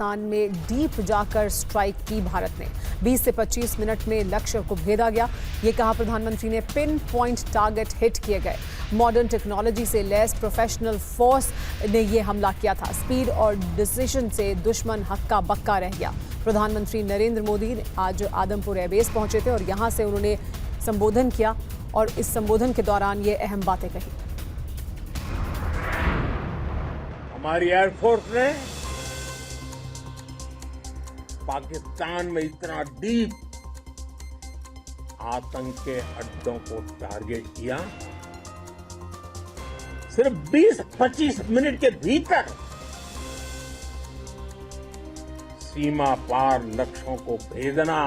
पाकिस्तान में डीप जाकर स्ट्राइक की भारत ने। 20 से 25 मिनट में लक्ष्य को भेदा गया। ये कहा प्रधानमंत्री ने, पिन पॉइंट टारगेट हिट किए गए। मॉडर्न टेक्नोलॉजी से लैस प्रोफेशनल फोर्स ने ये हमला किया था। स्पीड और डिसीजन से दुश्मन हक्का बक्का रह गया। प्रधानमंत्री नरेंद्र मोदी आज आदमपुर एयरबेस पहुंचे थे और यहां से उन्होंने संबोधन किया और इस संबोधन के दौरान ये अहम बातें कही। हमारी एयरफोर्स ने पाकिस्तान में इतना डीप आतंक के अड्डों को टारगेट किया। सिर्फ 20-25 मिनट के भीतर सीमा पार लक्ष्यों को भेदना,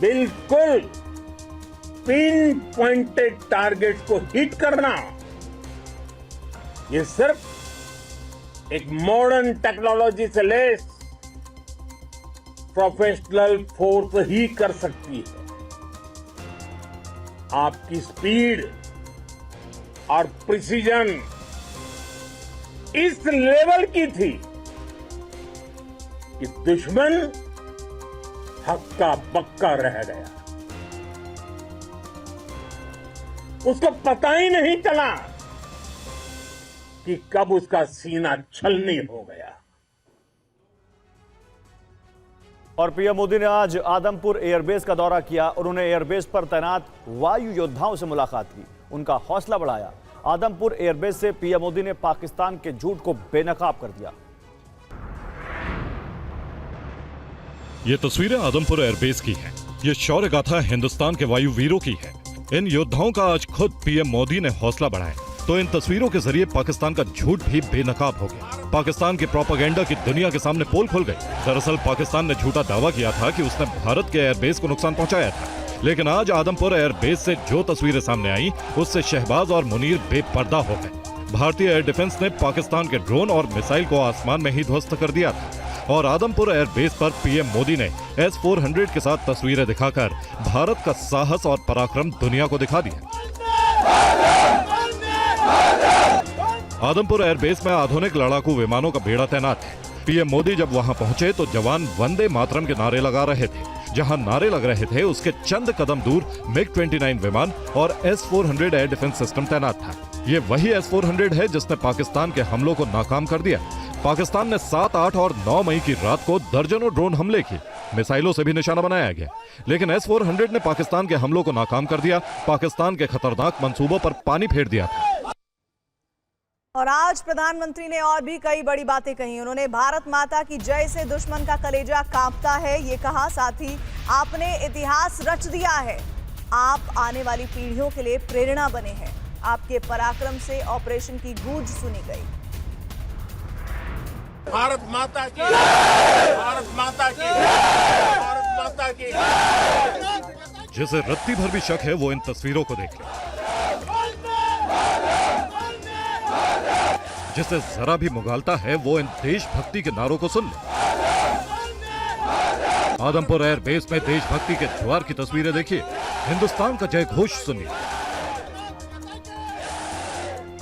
बिल्कुल पिन पॉइंटेड टारगेट को हिट करना, ये सिर्फ एक मॉडर्न टेक्नोलॉजी से लैस प्रोफेशनल फोर्स ही कर सकती है। आपकी स्पीड और प्रिसीजन इस लेवल की थी कि दुश्मन हक्का बक्का रह गया। उसको पता ही नहीं चला कि कब उसका सीना छलनी हो गया। और पीएम मोदी ने आज आदमपुर एयरबेस का दौरा किया। उन्होंने एयरबेस पर तैनात वायु योद्धाओं से मुलाकात की, उनका हौसला बढ़ाया। आदमपुर एयरबेस से पीएम मोदी ने पाकिस्तान के झूठ को बेनकाब कर दिया। ये तस्वीरें आदमपुर एयरबेस की हैं। ये शौर्य गाथा हिंदुस्तान के वायु वीरों की है। इन योद्धाओं का आज खुद पीएम मोदी ने हौसला बढ़ाया। तो इन तस्वीरों के जरिए पाकिस्तान का झूठ भी बेनकाब हो गया। पाकिस्तान के प्रोपेगेंडा की दुनिया के सामने पोल खुल गई। दरअसल पाकिस्तान ने झूठा दावा किया था कि उसने भारत के एयरबेस को नुकसान पहुंचाया था, लेकिन आज आदमपुर एयरबेस से जो तस्वीरें सामने आई, उससे शहबाज और मुनीर बेपर्दा हो गए। भारतीय एयर डिफेंस ने पाकिस्तान के ड्रोन और मिसाइल को आसमान में ही ध्वस्त कर दिया था और आदमपुर एयरबेस पर पीएम मोदी ने S-400 के साथ तस्वीरें दिखाकर भारत का साहस और पराक्रम दुनिया को दिखा दिया। आदमपुर एयरबेस में आधुनिक लड़ाकू विमानों का बेड़ा तैनात है। पीएम मोदी जब वहां पहुंचे तो जवान वंदे मातरम के नारे लगा रहे थे। जहां नारे लग रहे थे उसके चंद कदम दूर MiG-29 विमान और S-400 एयर डिफेंस सिस्टम तैनात था। ये वही S-400 है जिसने पाकिस्तान के हमलों को नाकाम कर दिया। पाकिस्तान ने 7, 8 और 9 मई की रात को दर्जनों ड्रोन हमले किए, मिसाइलों से भी निशाना बनाया गया, लेकिन S-400 ने पाकिस्तान के हमलों को नाकाम कर दिया। पाकिस्तान के खतरनाक मंसूबों पर पानी फेर दिया था। और आज प्रधानमंत्री ने और भी कई बड़ी बातें कही। उन्होंने भारत माता की जय से दुश्मन का कलेजा कांपता है, ये कहा। साथ ही आपने इतिहास रच दिया है, आप आने वाली पीढ़ियों के लिए प्रेरणा बने हैं। आपके पराक्रम से ऑपरेशन की गूंज सुनी गई। भारत माता की, भारत माता की, भारत माता की। जिसे रत्ती भर भी शक है वो इन तस्वीरों को देख ले, जिसे जरा भी मुगालता है वो इन देशभक्ति के नारों को सुन ले। आदमपुर एयरबेस में देशभक्ति के ज्वार की तस्वीरें देखिए, हिंदुस्तान का जय घोष सुनिए।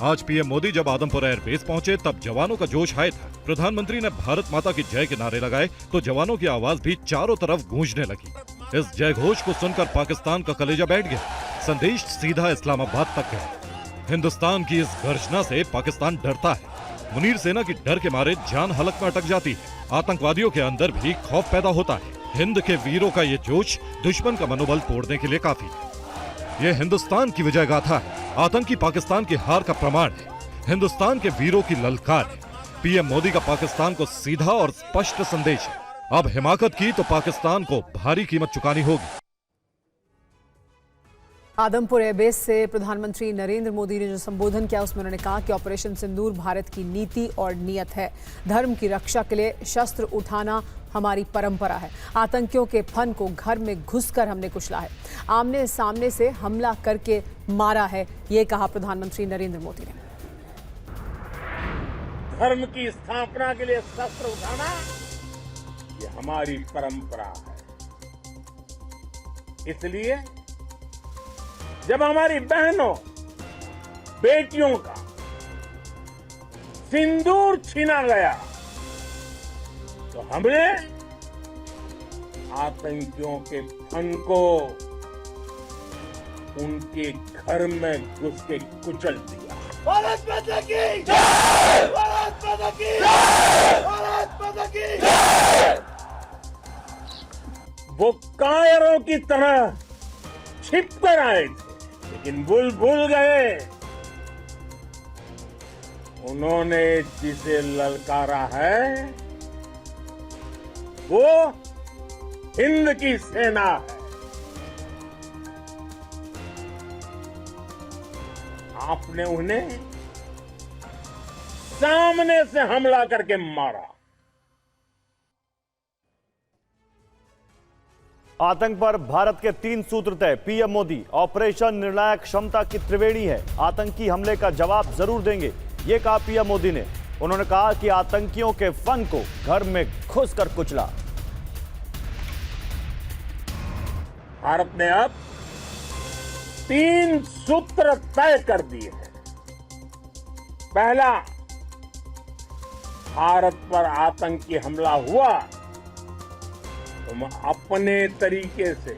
आज पीएम मोदी जब आदमपुर एयरबेस पहुंचे तब जवानों का जोश हाय था। प्रधानमंत्री ने भारत माता की जय के नारे लगाए तो जवानों की आवाज भी चारों तरफ गूंजने लगी। इस जय घोष को सुनकर पाकिस्तान का कलेजा बैठ गया। संदेश सीधा इस्लामाबाद तक गया। हिंदुस्तान की इस गर्जना से पाकिस्तान डरता है। मुनीर सेना की डर के मारे जान हलक में अटक जाती है। आतंकवादियों के अंदर भी खौफ पैदा होता है। हिंद के वीरों का ये जोश दुश्मन का मनोबल तोड़ने के लिए काफी है। ये हिंदुस्तान की विजय गाथा है, आतंकी पाकिस्तान की हार का प्रमाण है, हिंदुस्तान के वीरों की ललकार है। पीएम मोदी का पाकिस्तान को सीधा और स्पष्ट संदेश है, अब हिमाकत की तो पाकिस्तान को भारी कीमत चुकानी होगी। आदमपुर एयरबेस से प्रधानमंत्री नरेंद्र मोदी ने जो संबोधन किया उसमें उन्होंने कहा कि ऑपरेशन सिंदूर भारत की नीति और नियत है। धर्म की रक्षा के लिए शस्त्र उठाना हमारी परंपरा है। आतंकियों के फन को घर में घुसकर हमने कुचला है, आमने सामने से हमला करके मारा है, ये कहा प्रधानमंत्री नरेंद्र मोदी ने। धर्म की स्थापना के लिए शस्त्र उठाना ये हमारी परंपरा है। इसलिए जब हमारी बहनों बेटियों का सिंदूर छीना गया तो हमने आतंकियों के फन को उनके घर में घुस के कुचल दिया। भारत माता की जय! भारत माता की जय! भारत माता की जय! वो कायरों की तरह छिप कर आए थे, लेकिन भूल गए उन्होंने जिसे ललकारा है वो हिंद की सेना है। आपने उन्हें सामने से हमला करके मारा। आतंक पर भारत के 3 सूत्र तय। पीएम मोदी, ऑपरेशन निर्णायक क्षमता की त्रिवेणी है, आतंकी हमले का जवाब जरूर देंगे, ये कहा पीएम मोदी ने। उन्होंने कहा कि आतंकियों के फन को घर में घुसकर कुचला। भारत ने अब 3 सूत्र तय कर दिए हैं। पहला, भारत पर आतंकी हमला हुआ तो हम अपने तरीके से,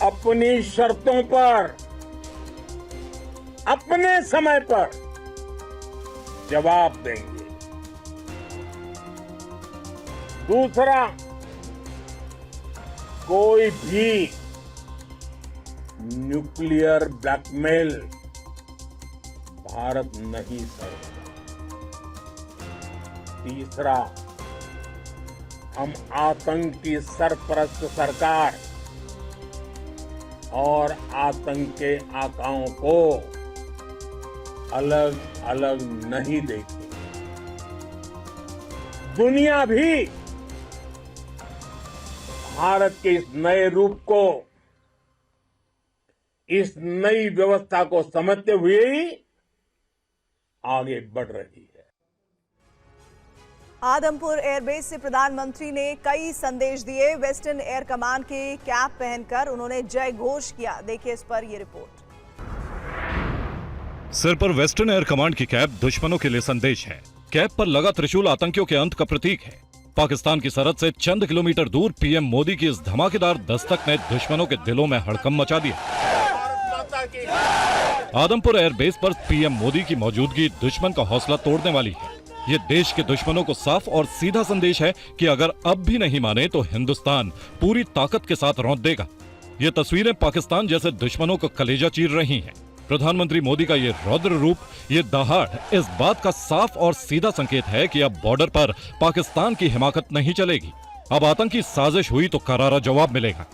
अपनी शर्तों पर, अपने समय पर जवाब देंगे। दूसरा, कोई भी न्यूक्लियर ब्लैकमेल भारत नहीं सहेगा। तीसरा, हम आतंक की सरपरस्त सरकार और आतंक के आकाओं को अलग अलग नहीं देखेंगे। दुनिया भी भारत के इस नए रूप को, इस नई व्यवस्था को समझते हुए ही आगे बढ़ रही है। आदमपुर एयरबेस से प्रधानमंत्री ने कई संदेश दिए। वेस्टर्न एयर कमांड के कैप पहनकर उन्होंने जय घोष किया। देखिए इस पर ये रिपोर्ट। सिर पर वेस्टर्न एयर कमांड की कैप दुश्मनों के लिए संदेश है। कैप पर लगा त्रिशूल आतंकियों के अंत का प्रतीक है। पाकिस्तान की सरहद से चंद किलोमीटर दूर पीएम मोदी की इस धमाकेदार दस्तक ने दुश्मनों के दिलों में हड़कंप मचा दिया। आदमपुर एयरबेस पर पीएम मोदी की मौजूदगी दुश्मन का हौसला तोड़ने वाली है। ये देश के दुश्मनों को साफ और सीधा संदेश है कि अगर अब भी नहीं माने तो हिंदुस्तान पूरी ताकत के साथ रौंद देगा। ये तस्वीरें पाकिस्तान जैसे दुश्मनों को कलेजा चीर रही हैं। प्रधानमंत्री मोदी का ये रौद्र रूप, ये दहाड़ इस बात का साफ और सीधा संकेत है कि अब बॉर्डर पर पाकिस्तान की हिमाकत नहीं चलेगी। अब आतंकी साजिश हुई तो करारा जवाब मिलेगा,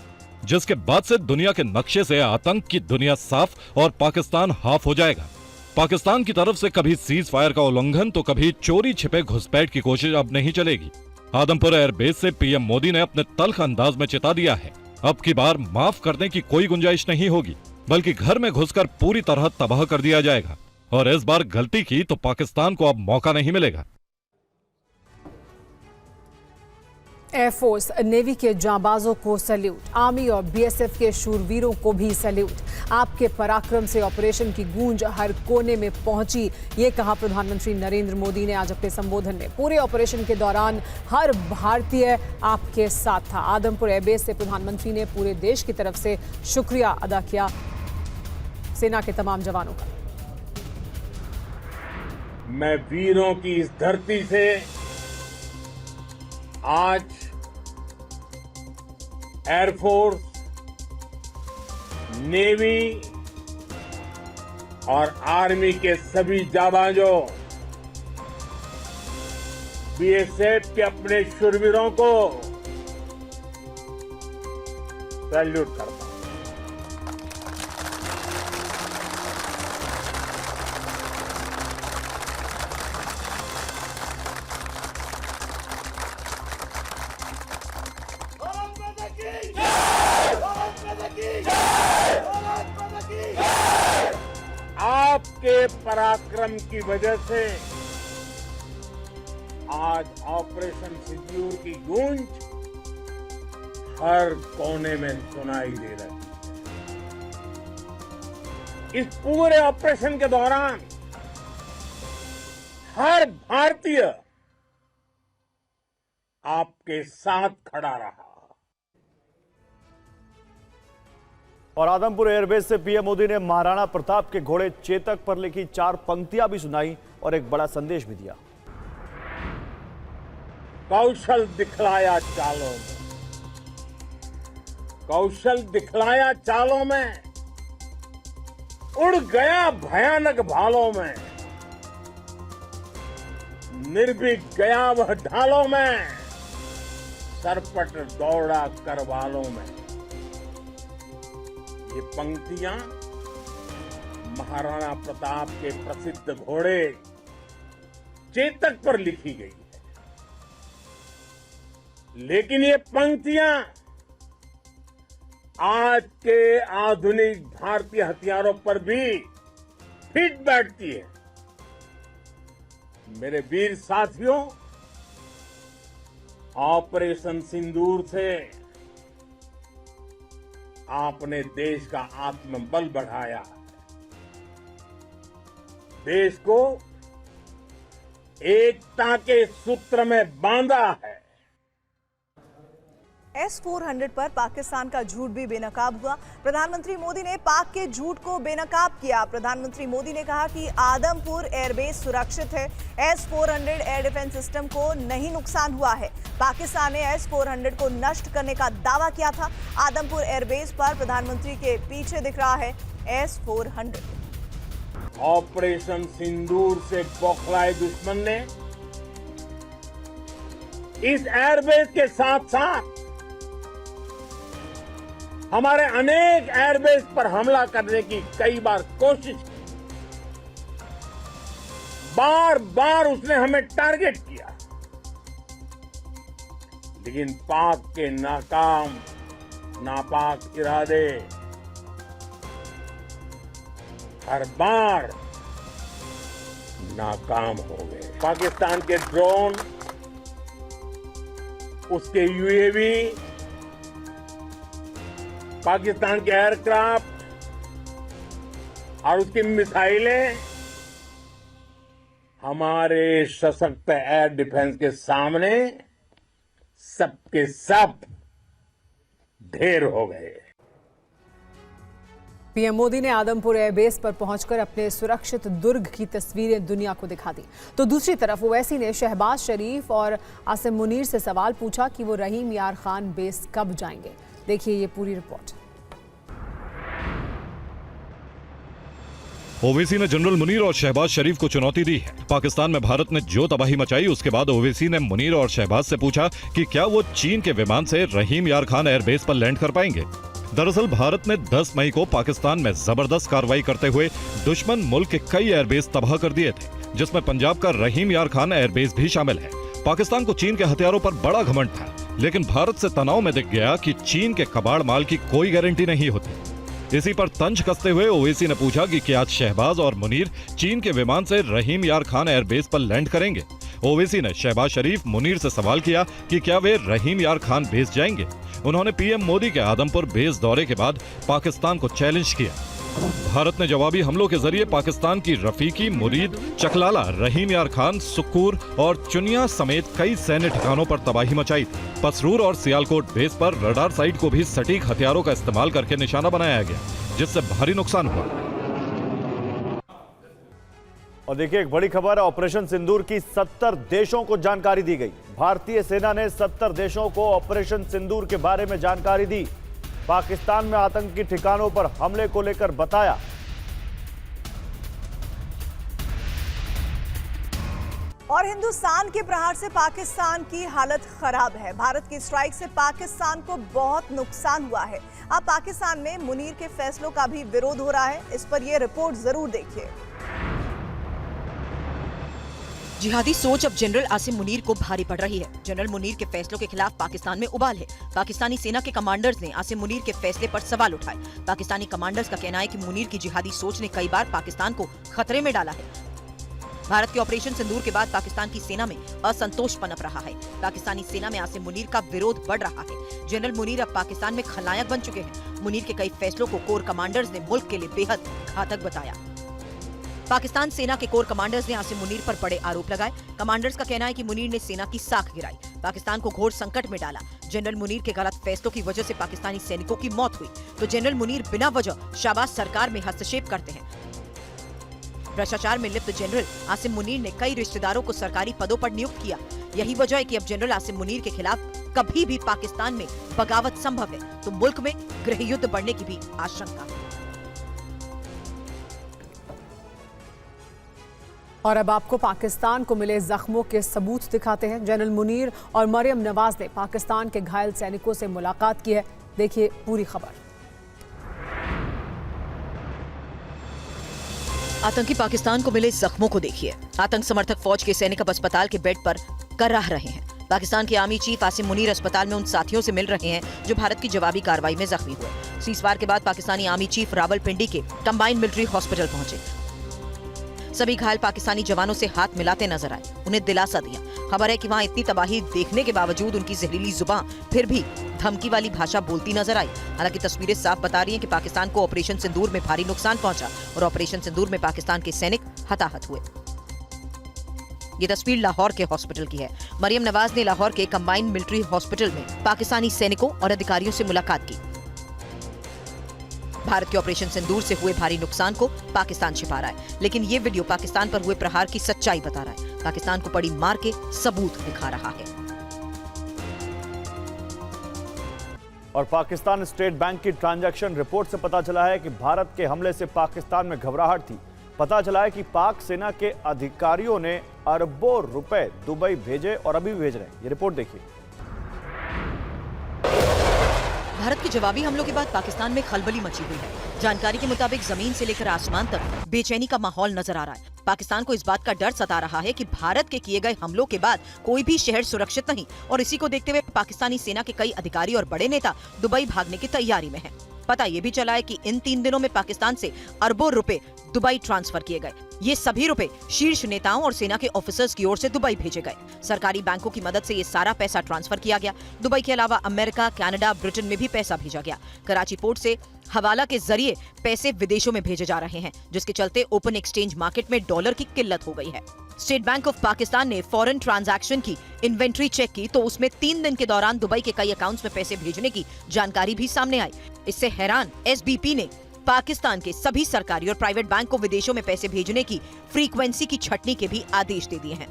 जिसके बाद से दुनिया के नक्शे से आतंक की दुनिया साफ और पाकिस्तान हाफ हो जाएगा। पाकिस्तान की तरफ से कभी सीज फायर का उल्लंघन तो कभी चोरी छिपे घुसपैठ की कोशिश अब नहीं चलेगी। आदमपुर एयरबेस से पीएम मोदी ने अपने तल्ख अंदाज में चेता दिया है, अब की बार माफ करने की कोई गुंजाइश नहीं होगी, बल्कि घर में घुसकर पूरी तरह तबाह कर दिया जाएगा। और इस बार गलती की तो पाकिस्तान को अब मौका नहीं मिलेगा। एयरफोर्स, नेवी के जांबाजों को सैल्यूट, आर्मी और बीएसएफ के शूरवीरों को भी सैल्यूट। आपके पराक्रम से ऑपरेशन की गूंज हर कोने में पहुंची, ये कहा प्रधानमंत्री नरेंद्र मोदी ने आज अपने संबोधन में। पूरे ऑपरेशन के दौरान हर भारतीय आपके साथ था। आदमपुर एयरबेस से प्रधानमंत्री ने पूरे देश की तरफ से शुक्रिया अदा किया सेना के तमाम जवानों का। मैं वीरों की इस धरती से आज एयरफोर्स, नेवी और आर्मी के सभी जाबाजों, बीएसएफ के अपने शूरवीरों को सैल्यूट करता हूं। आपके पराक्रम की वजह से आज ऑपरेशन सिंदूर की गूंज हर कोने में सुनाई दे रही है। इस पूरे ऑपरेशन के दौरान हर भारतीय आपके साथ खड़ा रहा। और आदमपुर एयरबेस से पीएम मोदी ने महाराणा प्रताप के घोड़े चेतक पर लिखी 4 पंक्तियां भी सुनाई और एक बड़ा संदेश भी दिया। कौशल दिखलाया चालों में, कौशल दिखलाया चालों में, उड़ गया भयानक भालों में, निर्भीक गया वह ढालों में, सरपट दौड़ा करवालों में। ये पंक्तियां महाराणा प्रताप के प्रसिद्ध घोड़े चेतक पर लिखी गई है, लेकिन ये पंक्तियां आज के आधुनिक भारतीय हथियारों पर भी फिट बैठती है। मेरे वीर साथियों, ऑपरेशन सिंदूर से आपने देश का आत्मबल बढ़ाया, देश को एकता के सूत्र में बांधा है। S-400 पर पाकिस्तान का झूठ भी बेनकाब हुआ। प्रधानमंत्री मोदी ने पाक के झूठ को बेनकाब किया। प्रधानमंत्री मोदी ने कहा कि आदमपुर एयरबेस सुरक्षित है, S-400 एयर डिफेंस सिस्टम को नहीं नुकसान हुआ है। पाकिस्तान ने S-400 को नष्ट करने का दावा किया था। आदमपुर एयरबेस पर प्रधानमंत्री के पीछे दिख रहा है S-400। ऑपरेशन सिंदूर से बौखलाए दुश्मन ने इस एयरबेस के साथ साथ हमारे अनेक एयरबेस पर हमला करने की कई बार कोशिश की। बार बार उसने हमें टारगेट किया, लेकिन पाक के नापाक इरादे हर बार नाकाम हो गए। पाकिस्तान के ड्रोन, उसके यूएवी, पाकिस्तान के एयरक्राफ्ट और उसकी मिसाइलें हमारे सशक्त एयर डिफेंस के सामने सबके सब ढेर हो गए। पीएम मोदी ने आदमपुर एयरबेस पर पहुंचकर अपने सुरक्षित दुर्ग की तस्वीरें दुनिया को दिखा दी। तो दूसरी तरफ ओवैसी ने शहबाज शरीफ और आसिम मुनीर से सवाल पूछा कि वो रहीम यार खान बेस कब जाएंगे। देखिए ये पूरी रिपोर्ट। ओवैसी ने जनरल मुनीर और शहबाज शरीफ को चुनौती दी है। पाकिस्तान में भारत ने जो तबाही मचाई, उसके बाद ओवैसी ने मुनीर और शहबाज से पूछा कि क्या वो चीन के विमान से रहीम यार खान एयरबेस पर लैंड कर पाएंगे। दरअसल भारत ने 10 मई को पाकिस्तान में जबरदस्त कार्रवाई करते हुए दुश्मन मुल्क के कई एयरबेस तबाह कर दिए थे, जिसमें पंजाब का रहीम यार खान एयरबेस भी शामिल है। पाकिस्तान को चीन के हथियारों पर बड़ा घमंड था, लेकिन भारत से तनाव में दिख गया कि चीन के कबाड़ माल की कोई गारंटी नहीं होती। इसी पर तंज कसते हुए ओवैसी ने पूछा कि क्या आज शहबाज और मुनीर चीन के विमान से रहीम यार खान एयरबेस पर लैंड करेंगे। ओवैसी ने शहबाज शरीफ, मुनीर से सवाल किया कि क्या वे रहीम यार खान बेस जाएंगे। उन्होंने पीएम मोदी के आदमपुर बेस दौरे के बाद पाकिस्तान को चैलेंज किया। भारत ने जवाबी हमलों के जरिए पाकिस्तान की रफीकी, मुरीद, चकलाला, रहीम यार खान, सुक्कूर और चुनिया समेत कई सैन्य ठिकानों पर तबाही मचाई थी। पसरूर और सियालकोट बेस पर रडार साइट को भी सटीक हथियारों का इस्तेमाल करके निशाना बनाया गया, जिससे भारी नुकसान हुआ। और देखिए एक बड़ी खबर है, ऑपरेशन सिंदूर की 70 देशों को जानकारी दी गई। भारतीय सेना ने 70 देशों को ऑपरेशन सिंदूर के बारे में जानकारी दी। पाकिस्तान में आतंकी ठिकानों पर हमले को लेकर बताया। और हिंदुस्तान के प्रहार से पाकिस्तान की हालत खराब है। भारत की स्ट्राइक से पाकिस्तान को बहुत नुकसान हुआ है। अब पाकिस्तान में मुनीर के फैसलों का भी विरोध हो रहा है। इस पर यह रिपोर्ट जरूर देखिए। जिहादी सोच अब जनरल आसिम मुनीर को भारी पड़ रही है। जनरल मुनीर के फैसलों के खिलाफ पाकिस्तान में उबाल है। पाकिस्तानी सेना के कमांडर्स ने आसिम मुनीर के फैसले पर सवाल उठाए। पाकिस्तानी कमांडर्स का कहना है कि मुनीर की जिहादी सोच ने कई बार पाकिस्तान को खतरे में डाला है। भारत के ऑपरेशन सिंदूर के बाद पाकिस्तान की सेना में असंतोष पनप रहा है। पाकिस्तानी सेना में आसिम मुनीर का विरोध बढ़ रहा है। जनरल मुनीर अब पाकिस्तान में खलनायक बन चुके हैं। मुनीर के कई फैसलों को कोर कमांडर्स ने मुल्क के लिए बेहद घातक बताया। पाकिस्तान सेना के कोर कमांडर्स ने आसिम मुनीर पर बड़े आरोप लगाए। कमांडर्स का कहना है कि मुनीर ने सेना की साख गिराई, पाकिस्तान को घोर संकट में डाला। जनरल मुनीर के गलत फैसलों की वजह से पाकिस्तानी सैनिकों की मौत हुई, तो जनरल मुनीर बिना वजह शाहबाज सरकार में हस्तक्षेप करते हैं। भ्रष्टाचार में लिप्त जनरल आसिम मुनीर ने कई रिश्तेदारों को सरकारी पदों पर नियुक्त किया। यही वजह है कि अब जनरल आसिम मुनीर के खिलाफ कभी भी पाकिस्तान में बगावत संभव है, तो मुल्क में गृह युद्ध बढ़ने की भी आशंका है। और अब आपको पाकिस्तान को मिले जख्मों के सबूत दिखाते हैं। जनरल मुनीर और मरियम नवाज ने पाकिस्तान के घायल सैनिकों से मुलाकात की है। देखिए पूरी खबर। आतंकी पाकिस्तान को मिले जख्मों को देखिए। आतंक समर्थक फौज के सैनिक अब अस्पताल के बेड पर कराह रहे हैं। पाकिस्तान के आर्मी चीफ आसिम मुनीर अस्पताल में उन साथियों से मिल रहे हैं जो भारत की जवाबी कार्रवाई में जख्मी हुए। सीजफायर के बाद पाकिस्तानी आर्मी चीफ रावलपिंडी के कंबाइंड मिलिट्री हॉस्पिटल पहुंचे। सभी घायल पाकिस्तानी जवानों से हाथ मिलाते नजर आए, उन्हें दिलासा दिया। खबर है कि वहां इतनी तबाही देखने के बावजूद उनकी जहरीली जुबान फिर भी धमकी वाली भाषा बोलती नजर आई। हालांकि तस्वीरें साफ बता रही हैं कि पाकिस्तान को ऑपरेशन सिंदूर में भारी नुकसान पहुंचा और ऑपरेशन सिंदूर में पाकिस्तान के सैनिक हताहत हुए। ये तस्वीर लाहौर के हॉस्पिटल की है। मरियम नवाज ने लाहौर के कंबाइंड मिलिट्री हॉस्पिटल में पाकिस्तानी सैनिकों और अधिकारियों से मुलाकात की। भारत के ऑपरेशन सिंदूर से हुए भारी नुकसान को पाकिस्तान छिपा रहा है, लेकिन ये वीडियो पाकिस्तान पर हुए प्रहार की सच्चाई बता रहा है। पाकिस्तान को पड़ी मार के सबूत दिखा रहा है। और पाकिस्तान स्टेट बैंक की ट्रांजैक्शन रिपोर्ट से पता चला है कि भारत के हमले से पाकिस्तान में घबराहट थी। पता चला है कि पाक सेना के अधिकारियों ने अरबों रुपए दुबई भेजे और अभी भेज रहे हैं। ये रिपोर्ट देखिए। भारत के जवाबी हमलों के बाद पाकिस्तान में खलबली मची हुई है। जानकारी के मुताबिक जमीन से लेकर आसमान तक बेचैनी का माहौल नजर आ रहा है। पाकिस्तान को इस बात का डर सता रहा है कि भारत के किए गए हमलों के बाद कोई भी शहर सुरक्षित नहीं, और इसी को देखते हुए पाकिस्तानी सेना के कई अधिकारी और बड़े नेता दुबई भागने की तैयारी में हैं। पता ये भी चला है कि इन 3 दिनों में पाकिस्तान से अरबों रुपए दुबई ट्रांसफर किए गए। ये सभी रुपए शीर्ष नेताओं और सेना के ऑफिसर्स की ओर से दुबई भेजे गए। सरकारी बैंकों की मदद से ये सारा पैसा ट्रांसफर किया गया। दुबई के अलावा अमेरिका, कनाडा, ब्रिटेन में भी पैसा भेजा गया। कराची पोर्ट से हवाला के जरिए पैसे विदेशों में भेजे जा रहे हैं, जिसके चलते ओपन एक्सचेंज मार्केट में डॉलर की किल्लत हो गई है। स्टेट बैंक ऑफ पाकिस्तान ने फॉरेन ट्रांजैक्शन की इन्वेंट्री चेक की, तो उसमें 3 दिन के दौरान दुबई के कई अकाउंट्स में पैसे भेजने की जानकारी भी सामने आई। इससे हैरान एसबीपी ने पाकिस्तान के सभी सरकारी और प्राइवेट बैंक को विदेशों में पैसे भेजने की फ्रीक्वेंसी की छटनी के भी आदेश दे दिए हैं।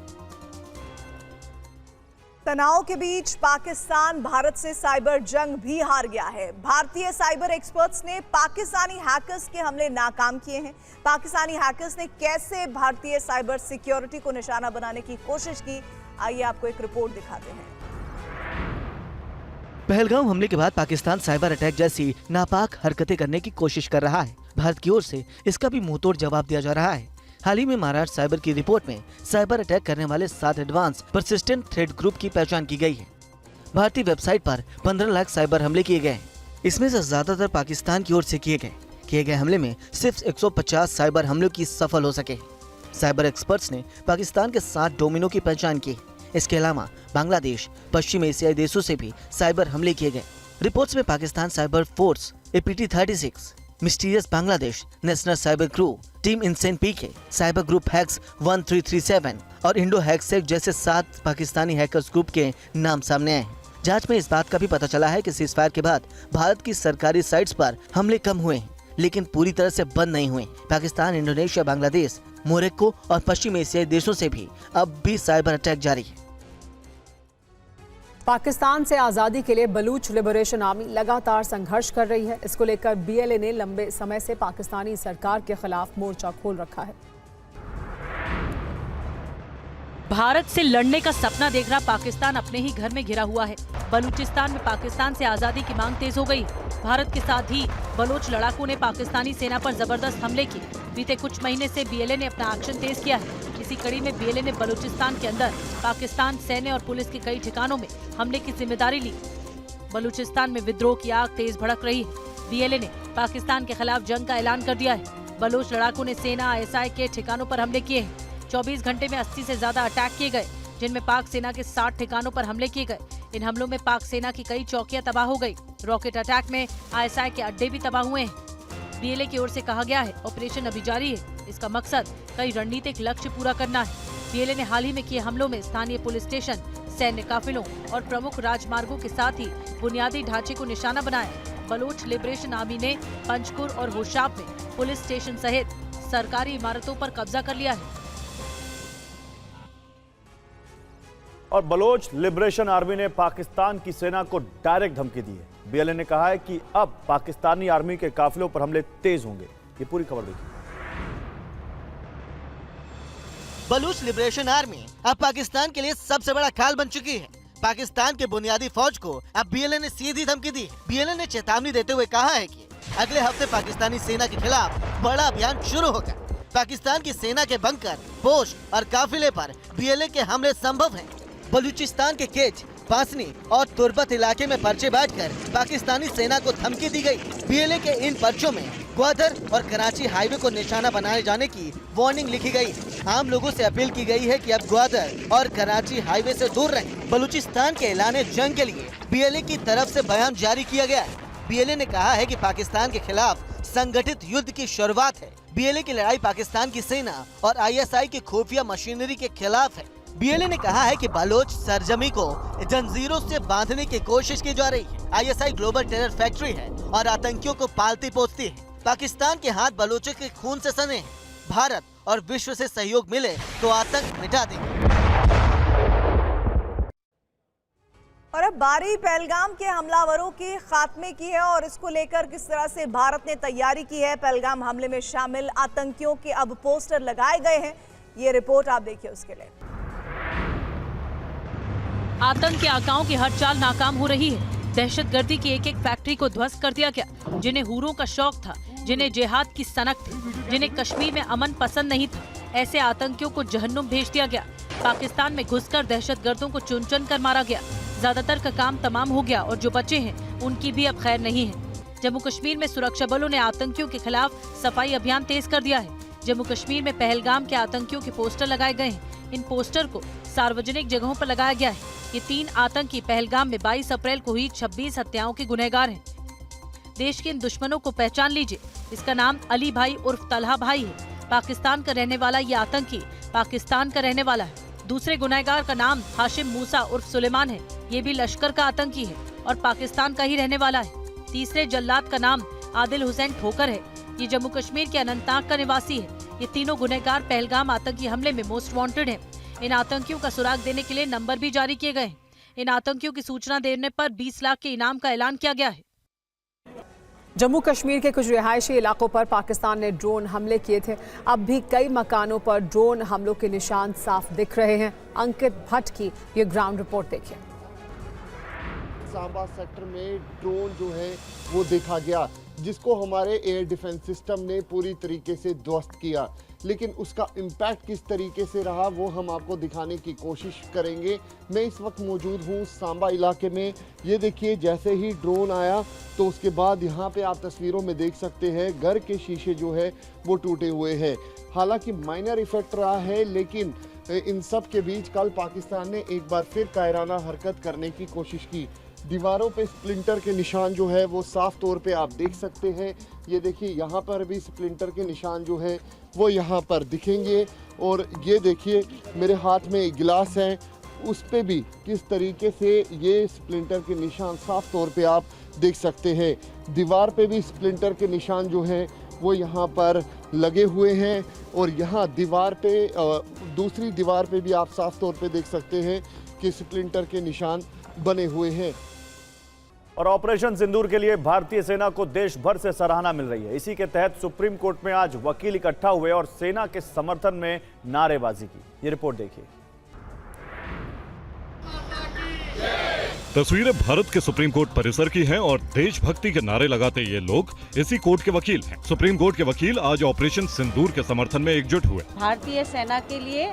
तनाव के बीच पाकिस्तान भारत से साइबर जंग भी हार गया है। भारतीय साइबर एक्सपर्ट्स ने पाकिस्तानी हैकर्स के हमले नाकाम किए हैं। पाकिस्तानी हैकर्स ने कैसे भारतीय साइबर सिक्योरिटी को निशाना बनाने की कोशिश की, आइए आपको एक रिपोर्ट दिखाते हैं। पहलगाम हमले के बाद पाकिस्तान साइबर अटैक जैसी नापाक हरकतें करने की कोशिश कर रहा है। भारत की ओर से इसका भी मुंहतोड़ जवाब दिया जा रहा है। हाल ही में महाराष्ट्र साइबर की रिपोर्ट में साइबर अटैक करने वाले 7 एडवांस परसिस्टेंट थ्रेट ग्रुप की पहचान की गई है। भारतीय वेबसाइट पर 15 लाख साइबर हमले किए गए। इसमें से ज्यादातर पाकिस्तान की ओर से किए गए हमले में सिर्फ 150 साइबर हमलों की सफल हो सके। साइबर एक्सपर्ट्स ने पाकिस्तान के 7 डोमिनो की पहचान की। इसके अलावा बांग्लादेश, पश्चिम एशियाई देशों से भी साइबर हमले किए गए। रिपोर्ट्स में Pakistan cyber force, APT 36, mysterious Bangladesh, national cyber crew, team insane PK, cyber group hacks 1337 और इंडो हैक्सेक जैसे 7 पाकिस्तानी हैकर्स ग्रुप के नाम सामने आए हैं। जांच में इस बात का भी पता चला है कि सीजफायर के बाद भारत की सरकारी साइट्स पर हमले कम हुए हैं, लेकिन पूरी तरह से बंद नहीं हुए। पाकिस्तान, इंडोनेशिया, बांग्लादेश, मोरक्को और पश्चिम एशियाई देशों से भी अब भी साइबर अटैक जारी है। पाकिस्तान से आज़ादी के लिए बलूच लिबरेशन आर्मी लगातार संघर्ष कर रही है। इसको लेकर BLA ने लंबे समय से पाकिस्तानी सरकार के खिलाफ मोर्चा खोल रखा है। भारत से लड़ने का सपना देख रहा पाकिस्तान अपने ही घर में घिरा हुआ है। बलूचिस्तान में पाकिस्तान से आज़ादी की मांग तेज हो गई। भारत के साथ ही बलोच लड़ाकों ने पाकिस्तानी सेना पर जबरदस्त हमले किए। बीते कुछ महीने से BLA ने अपना एक्शन तेज किया है। इसी कड़ी में BLA ने बलूचिस्तान के अंदर पाकिस्तान सैन्य और पुलिस के कई ठिकानों में हमले की जिम्मेदारी ली। बलूचिस्तान में विद्रोह की आग तेज भड़क रही है। BLA ने पाकिस्तान के खिलाफ जंग का ऐलान कर दिया है। बलोच लड़ाकों ने सेना ISI के ठिकानों पर हमले किए हैं। 24 घंटे में 80 से ज्यादा अटैक किए गए, जिनमें पाक सेना के 60 ठिकानों पर हमले किए गए। इन हमलों में पाक सेना की कई चौकियां तबाह हो गई। रॉकेट अटैक में ISI के अड्डे भी तबाह हुए हैं। BLA की ओर से कहा गया है ऑपरेशन अभी जारी है। इसका मकसद कई रणनीतिक लक्ष्य पूरा करना है। बीएलए ने हाल ही में किए हमलों में स्थानीय पुलिस स्टेशन, सैन्य काफिलों और प्रमुख राजमार्गों के साथ ही बुनियादी ढांचे को निशाना बनाया। बलोच लिबरेशन आर्मी ने पंचकुर और होशाब में पुलिस स्टेशन सहित सरकारी इमारतों पर कब्जा कर लिया है। और बलोच लिबरेशन आर्मी ने पाकिस्तान की सेना को डायरेक्ट धमकी दी है। बीएलए ने कहा है कि अब पाकिस्तानी आर्मी के काफिलों पर हमले तेज होंगे। ये पूरी खबर देखिए। बलूच लिबरेशन आर्मी अब पाकिस्तान के लिए सबसे बड़ा खाल बन चुकी है। पाकिस्तान के बुनियादी फौज को अब बीएलए ने सीधी धमकी दी है। बीएलए ने चेतावनी देते हुए कहा है कि अगले हफ्ते पाकिस्तानी सेना के खिलाफ बड़ा अभियान शुरू होगा। पाकिस्तान की सेना के बंकर, पोस्ट और काफिले पर बीएलए के हमले संभव हैं। बलूचिस्तान के केच, पासनी और तुर्बत इलाके में पर्चे बांटकर पाकिस्तानी सेना को धमकी दी गई। बीएलए के इन पर्चों में ग्वादर और कराची हाईवे को निशाना बनाए जाने की वार्निंग लिखी गई। आम लोगों से अपील की गई है कि अब ग्वादर और कराची हाईवे से दूर रहें। बलूचिस्तान के ऐलान जंग के लिए बीएलए की तरफ से बयान जारी किया गया है। बीएलए ने कहा है कि पाकिस्तान के खिलाफ संगठित युद्ध की शुरुआत है। बीएलए की लड़ाई पाकिस्तान की सेना और आईएसआई की खुफिया मशीनरी के खिलाफ है। बीएलए ने कहा है कि बलोच सरजमी को जंजीरों से बांधने की कोशिश की जा रही है। आईएसआई ग्लोबल टेरर फैक्ट्री है और आतंकियों को पालती पोसती है। पाकिस्तान के हाथ बलोचों के खून से सने हैं। भारत और विश्व से सहयोग मिले तो आतंक मिटा देंगे। और अब बारी पहलगाम के हमलावरों के खात्मे की है और इसको लेकर किस तरह से भारत ने तैयारी की है। पहलगाम हमले में शामिल आतंकियों के अब पोस्टर लगाए गए हैं। ये रिपोर्ट आप देखिए उसके लिए। आतंक के आकाओं की हर चाल नाकाम हो रही है। दहशतगर्दी की एक एक फैक्ट्री को ध्वस्त कर दिया गया। जिन्हें हूरों का शौक था, जिन्हें जिहाद की सनक थी, जिन्हें कश्मीर में अमन पसंद नहीं था, ऐसे आतंकियों को जहन्नुम भेज दिया गया। पाकिस्तान में घुसकर दहशतगर्दों को चुन चुन कर मारा गया। ज्यादातर का काम तमाम हो गया और जो बचे हैं उनकी भी अब खैर नहीं है। जम्मू कश्मीर में सुरक्षा बलों ने आतंकियों के खिलाफ सफाई अभियान तेज कर दिया है। जम्मू कश्मीर में पहलगाम के आतंकियों के पोस्टर लगाए गए हैं। इन पोस्टर को सार्वजनिक जगहों पर लगाया गया है। ये 3 आतंकी पहलगाम में 22 अप्रैल को हुई 26 हत्याओं के गुनहगार हैं। देश के इन दुश्मनों को पहचान लीजिए। इसका नाम अली भाई उर्फ तलहा भाई है। पाकिस्तान का रहने वाला ये आतंकी पाकिस्तान का रहने वाला है। दूसरे गुनहगार का नाम हाशिम मूसा उर्फ सुलेमान है। ये भी लश्कर का आतंकी है और पाकिस्तान का ही रहने वाला है। तीसरे जल्लाद का नाम आदिल हुसैन ठोकर है। ये जम्मू कश्मीर के अनंतनाग का निवासी है। ये तीनों गुनहगार पहलगाम आतंकी हमले में मोस्ट वांटेड हैं। इन आतंकियों का सुराग देने के लिए नंबर भी जारी किए गए हैं। इन आतंकियों की सूचना देने पर 20 लाख के इनाम का ऐलान किया गया है। जम्मू कश्मीर के कुछ रिहायशी इलाकों पर पाकिस्तान ने ड्रोन हमले किए थे। अब भी कई मकानों पर ड्रोन हमलों के निशान साफ दिख रहे हैं। अंकित भट्ट की ये ग्राउंड रिपोर्ट देखिए। सांबा सेक्टर में ड्रोन जो है वो देखा गया, जिसको हमारे एयर डिफेंस सिस्टम ने पूरी तरीके से ध्वस्त किया। लेकिन उसका इम्पैक्ट किस तरीके से रहा वो हम आपको दिखाने की कोशिश करेंगे। मैं इस वक्त मौजूद हूँ सांबा इलाके में। ये देखिए, जैसे ही ड्रोन आया तो उसके बाद यहाँ पे आप तस्वीरों में देख सकते हैं घर के शीशे जो है वो टूटे हुए हैं। हालांकि माइनर इफेक्ट रहा है, लेकिन इन सब के बीच कल पाकिस्तान ने एक बार फिर कायराना हरकत करने की कोशिश की। दीवारों पे स्प्लिंटर के निशान जो है वो साफ तौर पे आप देख सकते हैं। ये देखिए, यहाँ पर भी स्प्लिंटर के निशान जो है वो यहाँ पर दिखेंगे। और ये देखिए, मेरे हाथ में एक गिलास है, उस पे भी किस तरीके से ये स्प्लिंटर के निशान साफ तौर पे आप देख सकते हैं। दीवार पे भी स्प्लिंटर के निशान जो हैं वो यहाँ पर लगे हुए हैं। और यहाँ दीवार पे दूसरी दीवार पे भी आप साफ तौर पे देख सकते हैं कि स्प्लिंटर के निशान बने हुए हैं। और ऑपरेशन सिंदूर के लिए भारतीय सेना को देश भर से सराहना मिल रही है। इसी के तहत सुप्रीम कोर्ट में आज वकील इकट्ठा हुए और सेना के समर्थन में नारेबाजी की। ये रिपोर्ट देखिए। तस्वीरें भारत के सुप्रीम कोर्ट परिसर की हैं और देशभक्ति के नारे लगाते ये लोग इसी कोर्ट के वकील हैं। सुप्रीम कोर्ट के वकील आज ऑपरेशन सिंदूर के समर्थन में एकजुट हुए। भारतीय सेना के लिए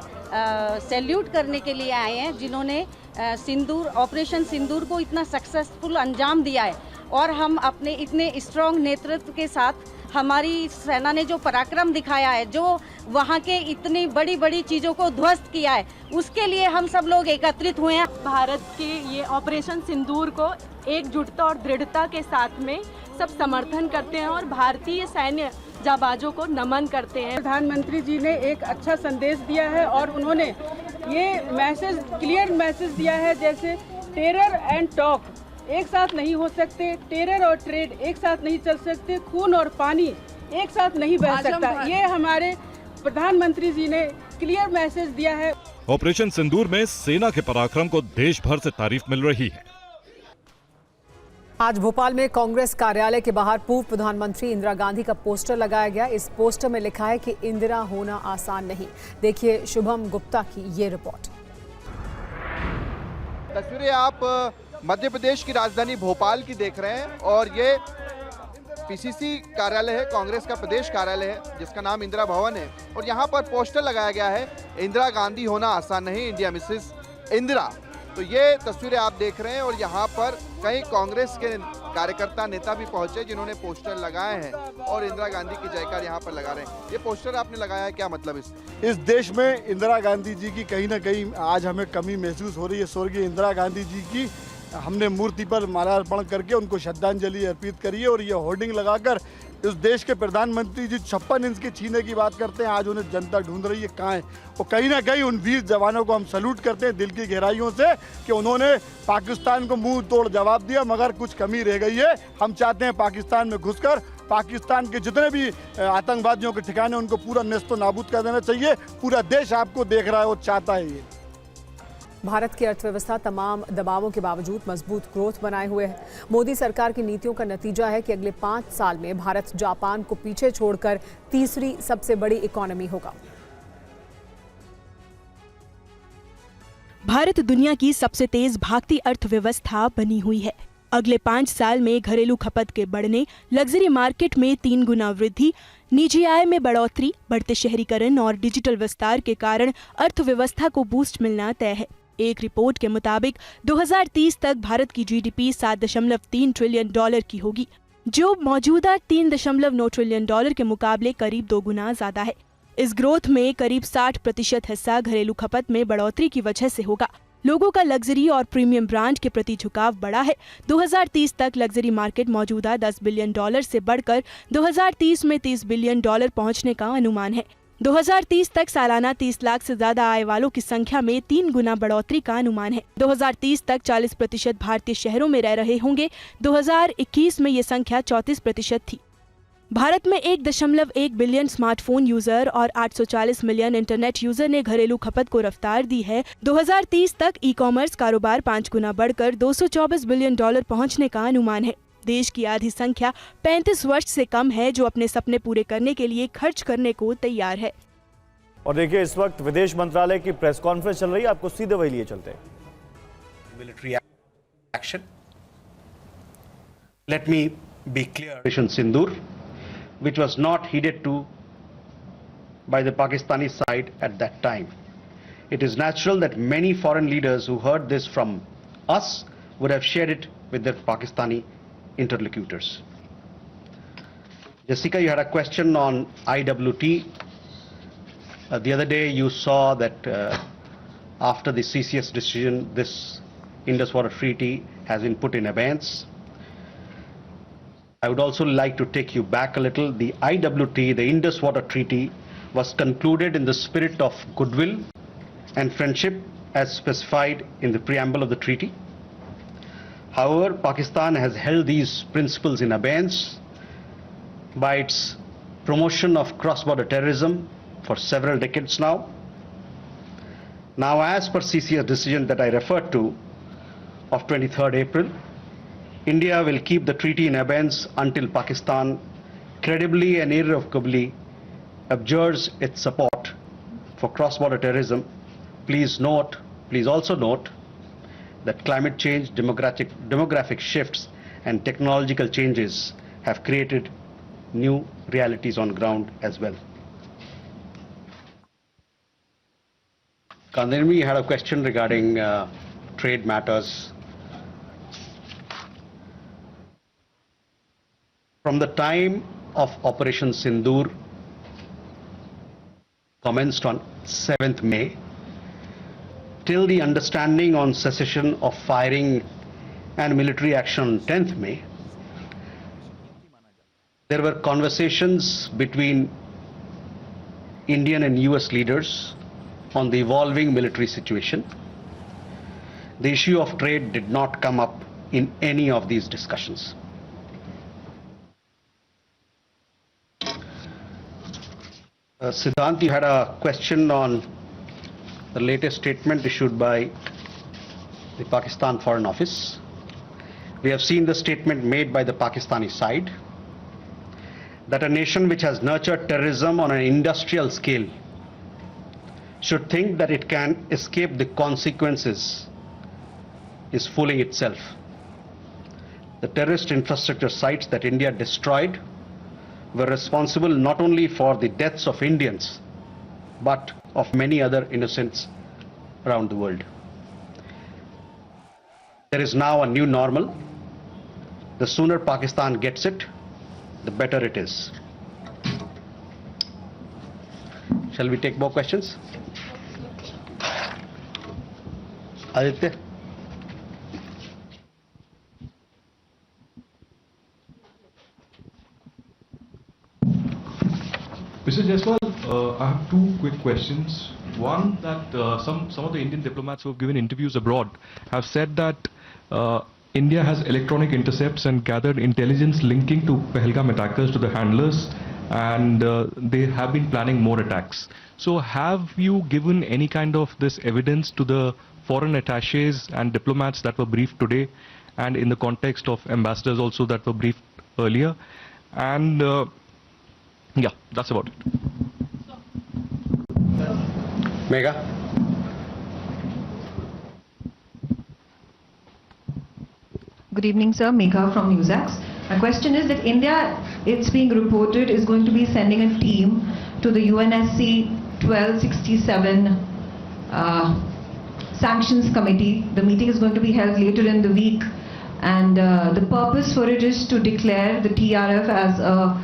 सैल्यूट करने के लिए आए हैं, जिन्होंने ऑपरेशन सिंदूर को इतना सक्सेसफुल अंजाम दिया है। और हम अपने इतने स्ट्रॉन्ग नेतृत्व के साथ हमारी सेना ने जो पराक्रम दिखाया है, जो वहाँ के इतनी बड़ी बड़ी चीज़ों को ध्वस्त किया है, उसके लिए हम सब लोग एकत्रित हुए हैं। भारत के ये ऑपरेशन सिंदूर को एकजुटता और दृढ़ता के साथ में सब समर्थन करते हैं और भारतीय सैन्य जाबाजों को नमन करते हैं। प्रधानमंत्री जी ने एक अच्छा संदेश दिया है और उन्होंने ये मैसेज, क्लियर मैसेज दिया है, जैसे टेरर एंड टॉक एक साथ नहीं हो सकते, टेरर और ट्रेड एक साथ नहीं चल सकते, खून और पानी एक साथ नहीं बह सकता। ये हमारे प्रधानमंत्री जी ने क्लियर मैसेज दिया है। ऑपरेशन सिंदूर में सेना के पराक्रम को देश भर से तारीफ मिल रही है। आज भोपाल में कांग्रेस कार्यालय के बाहर पूर्व प्रधानमंत्री इंदिरा गांधी का पोस्टर लगाया गया। इस पोस्टर में लिखा है कि इंदिरा होना आसान नहीं। देखिए शुभम गुप्ता की ये रिपोर्ट। तस्वीरें आप मध्य प्रदेश की राजधानी भोपाल की देख रहे हैं और ये पीसीसी कार्यालय है, कांग्रेस का प्रदेश कार्यालय है जिसका नाम इंदिरा भवन है और यहाँ पर पोस्टर लगाया गया है, इंदिरा गांधी होना आसान नहीं, इंडिया मिसेस इंदिरा। तो ये तस्वीरें आप देख रहे हैं और यहाँ पर कई कांग्रेस के कार्यकर्ता नेता भी पहुंचे जिन्होंने पोस्टर लगाए हैं और इंदिरा गांधी की जयकार यहाँ पर लगा रहे हैं। ये पोस्टर आपने लगाया है, क्या मतलब इस देश में इंदिरा गांधी जी की कहीं ना कहीं आज हमें कमी महसूस हो रही है। स्वर्गीय इंदिरा गांधी जी की हमने मूर्ति पर माल्यार्पण करके उनको श्रद्धांजलि अर्पित करी है और ये होर्डिंग लगाकर इस देश के प्रधानमंत्री जी 56 इंच के छीने की बात करते हैं। आज उन्हें जनता ढूंढ रही है कहाँ है। और कहीं ना कहीं उन वीर जवानों को हम सैल्यूट करते हैं दिल की गहराइयों से कि उन्होंने पाकिस्तान को मुंह तोड़ जवाब दिया, मगर कुछ कमी रह गई है। हम चाहते हैं पाकिस्तान में घुसकर पाकिस्तान के जितने भी आतंकवादियों के ठिकाने उनको पूरा नेस्तो नाबूद कर देना चाहिए। पूरा देश आपको देख रहा है और चाहता है। ये भारत की अर्थव्यवस्था तमाम दबावों के बावजूद मजबूत ग्रोथ बनाए हुए है। मोदी सरकार की नीतियों का नतीजा है कि अगले 5 साल में भारत जापान को पीछे छोड़कर तीसरी सबसे बड़ी इकोनॉमी होगा। भारत दुनिया की सबसे तेज भागती अर्थव्यवस्था बनी हुई है। अगले 5 साल में घरेलू खपत के बढ़ने, लग्जरी मार्केट में 3 गुना वृद्धि, निजी आय में बढ़ोतरी, बढ़ते शहरीकरण और डिजिटल विस्तार के कारण अर्थव्यवस्था को बूस्ट मिलना तय है। एक रिपोर्ट के मुताबिक 2030 तक भारत की जीडीपी $7.3 ट्रिलियन की होगी, जो मौजूदा $3.9 ट्रिलियन के मुकाबले करीब 2 गुना ज्यादा है। इस ग्रोथ में करीब 60% हिस्सा घरेलू खपत में बढ़ोतरी की वजह से होगा। लोगों का लग्जरी और प्रीमियम ब्रांड के प्रति झुकाव बढ़ा है। 2030 तक लग्जरी मार्केट मौजूदा $10 बिलियन से बढ़कर 2030 में $30 बिलियन पहुंचने का अनुमान है। 2030 तक सालाना 30 लाख से ज्यादा आय वालों की संख्या में 3 गुना बढ़ोतरी का अनुमान है। 2030 तक 40% भारतीय शहरों में रह रहे होंगे। 2021 में ये संख्या 34% थी। भारत में 1.1 बिलियन स्मार्टफोन यूजर और 840 मिलियन इंटरनेट यूजर ने घरेलू खपत को रफ्तार दी है। 2030 तक ई कॉमर्स कारोबार 5 गुना बढ़कर $224 बिलियन पहुंचने का अनुमान है। देश की आधी संख्या 35 वर्ष से कम है, जो अपने सपने पूरे करने के लिए खर्च करने को तैयार है। और देखिए इस वक्त विदेश मंत्रालय की प्रेस कॉन्फ्रेंस चल रही है, आपको सीधे वही लिए चलते हैं। Military action, let me be clear, operation Sindoor which was not heeded to by the Pakistani side at that time. It is natural that many foreign leaders who heard this from us would have shared it with their Pakistani interlocutors. Jessica, you had a question on IWT. The other day you saw that after the CCS decision, this Indus Water Treaty has been put in abeyance. I would also like to take you back a little. The IWT, the Indus Water Treaty, was concluded in the spirit of goodwill and friendship as specified in the preamble of the treaty. However, Pakistan has held these principles in abeyance by its promotion of cross-border terrorism for several decades now. Now, as per CCS decision that I referred to of 23rd April, India will keep the treaty in abeyance until Pakistan credibly and irrevocably abjures its support for cross-border terrorism. Please also note that climate change, demographic shifts and technological changes have created new realities on ground as well. Kandirmi, you had a question regarding trade matters. From the time of Operation Sindoor commenced on 7th May till the understanding on cessation of firing and military action on 10th May, There were conversations between Indian and US leaders on the evolving military situation. The issue of trade did not come up in any of these discussions. Siddhant, you had a question on the latest statement issued by the Pakistan Foreign Office. We have seen the statement made by the Pakistani side that a nation which has nurtured terrorism on an industrial scale should think that it can escape the consequences is fooling itself. The terrorist infrastructure sites that India destroyed were responsible not only for the deaths of Indians, but of many other innocents around the world. There is now a new normal. The sooner Pakistan gets it, the better it is. Shall we take more questions? Aditya? Mr. Jaiswal, I have two quick questions. One, that some of the Indian diplomats who have given interviews abroad have said that India has electronic intercepts and gathered intelligence linking to Pahalgam attackers to the handlers, and they have been planning more attacks. So have you given any kind of this evidence to the foreign attaches and diplomats that were briefed today, and in the context of ambassadors also that were briefed earlier? And yeah, that's about it. Megha? Good evening, sir. Megha from Newsax. My question is that India, it's being reported, is going to be sending a team to the UNSC 1267 Sanctions Committee. The meeting is going to be held later in the week, and the purpose for it is to declare the TRF as a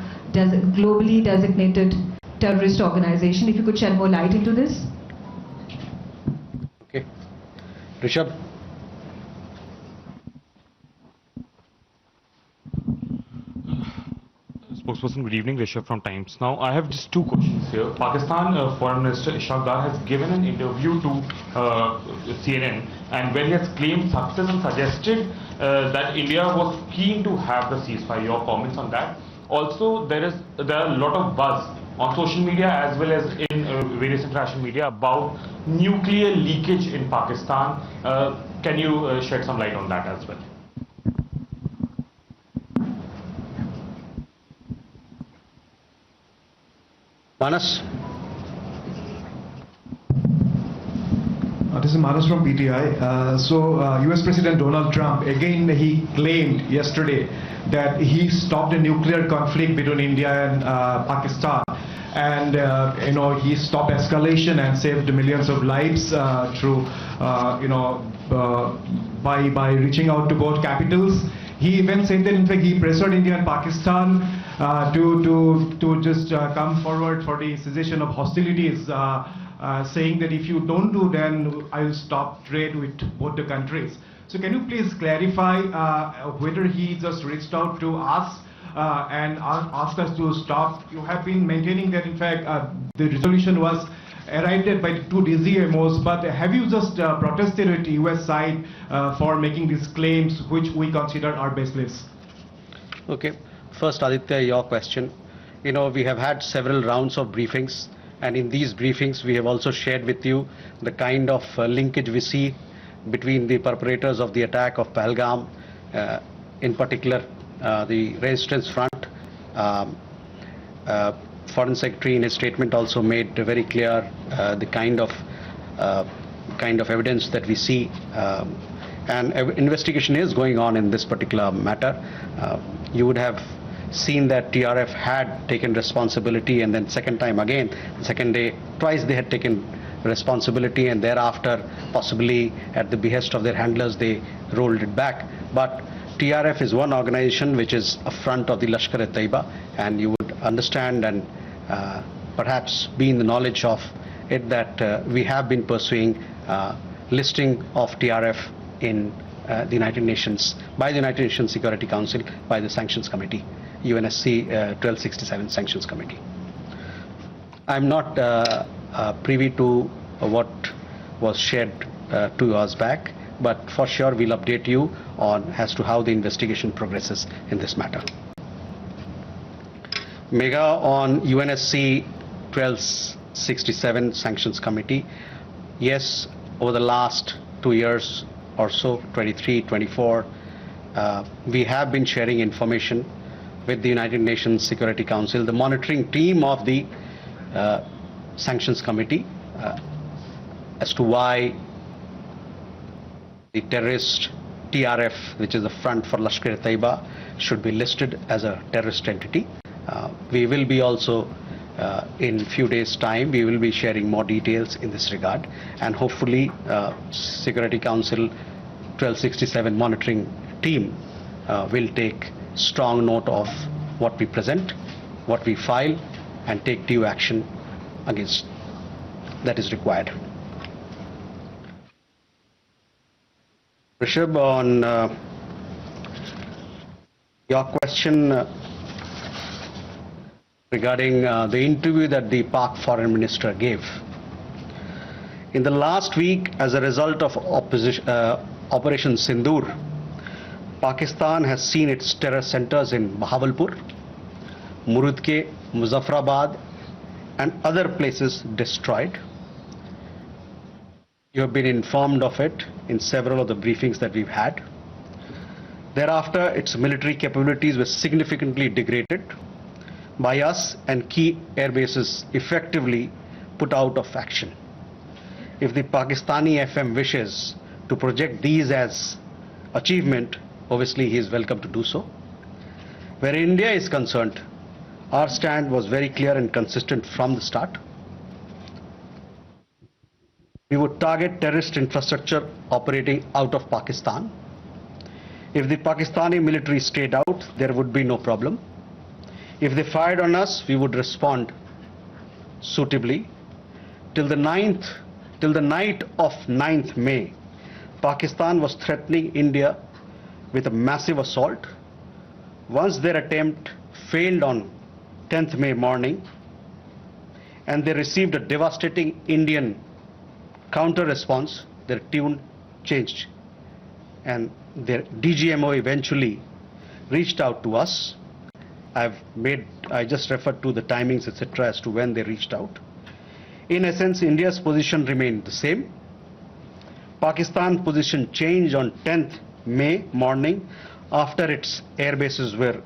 globally designated terrorist organization. If you could shed more light into this. Okay. Rishabh? Spokesperson, good evening. Rishabh from Times Now. I have just two questions here. Pakistan Foreign Minister Ishaq Dar has given an interview to CNN, and where he has claimed success and suggested that India was keen to have the ceasefire. Your comments on that? Also, there are a lot of buzz on social media as well as in various international media about nuclear leakage in Pakistan. Can you shed some light on that as well? Manas? This is Manas from PTI. US President Donald Trump, again he claimed yesterday that he stopped a nuclear conflict between India and Pakistan, and he stopped escalation and saved millions of lives through by reaching out to both capitals. He even said that in fact he pressured India and Pakistan to just come forward for the cessation of hostilities, saying that if you don't do, then I will stop trade with both the countries. So can you please clarify whether he just reached out to us and asked us to stop? You have been maintaining that in fact the resolution was arrived at by two DCMOs, but have you just protested with the US side for making these claims which we consider are baseless? Okay. First, Aditya, your question. We have had several rounds of briefings, and in these briefings we have also shared with you the kind of linkage we see between the perpetrators of the attack of Pahalgam, in particular the Resistance Front. Foreign Secretary in his statement also made very clear the kind of evidence that we see, and investigation is going on in this particular matter. You would have seen that TRF had taken responsibility, and then second time again, second day, twice they had taken responsibility, and thereafter possibly at the behest of their handlers they rolled it back. But TRF is one organization which is a front of the Lashkar-e-Taiba, and you would understand and perhaps be in the knowledge of it that we have been pursuing listing of TRF in the United Nations, by the United Nations Security Council, by the Sanctions Committee. UNSC 1267 Sanctions Committee. I'm not privy to what was shared 2 hours back, but for sure we'll update you on as to how the investigation progresses in this matter. Mega on UNSC 1267 Sanctions Committee. Yes, over the last 2 years or so, 23, 24, we have been sharing information with the United Nations Security Council, the monitoring team of the Sanctions Committee, as to why the terrorist TRF, which is the Front for Lashkar-e-Taiba, should be listed as a terrorist entity. We will be also, in few days' time, we will be sharing more details in this regard, and hopefully Security Council 1267 monitoring team will take strong note of what we present, what we file, and take due action against that is required. Rishabh, on your question regarding the interview that the Pak Foreign Minister gave. In the last week, as a result of Operation Sindoor, Pakistan has seen its terror centers in Bahawalpur, Murudke, Muzaffarabad, and other places destroyed. You have been informed of it in several of the briefings that we've had. Thereafter, its military capabilities were significantly degraded by us, and key air bases effectively put out of action. If the Pakistani FM wishes to project these as achievement, obviously he is welcome to do so. Where India is concerned, our stand was very clear and consistent from the start. We would target terrorist infrastructure operating out of Pakistan. If the Pakistani military stayed out, there would be no problem. If they fired on us, we would respond suitably. Till the night of 9th May, Pakistan was threatening India with a massive assault. Once their attempt failed on 10th May morning, and they received a devastating Indian counter response, their tune changed, and their DGMO eventually reached out to us. I just referred to the timings, etc., as to when they reached out. In essence, India's position remained the same. Pakistan's position changed on 10th May morning after its air bases were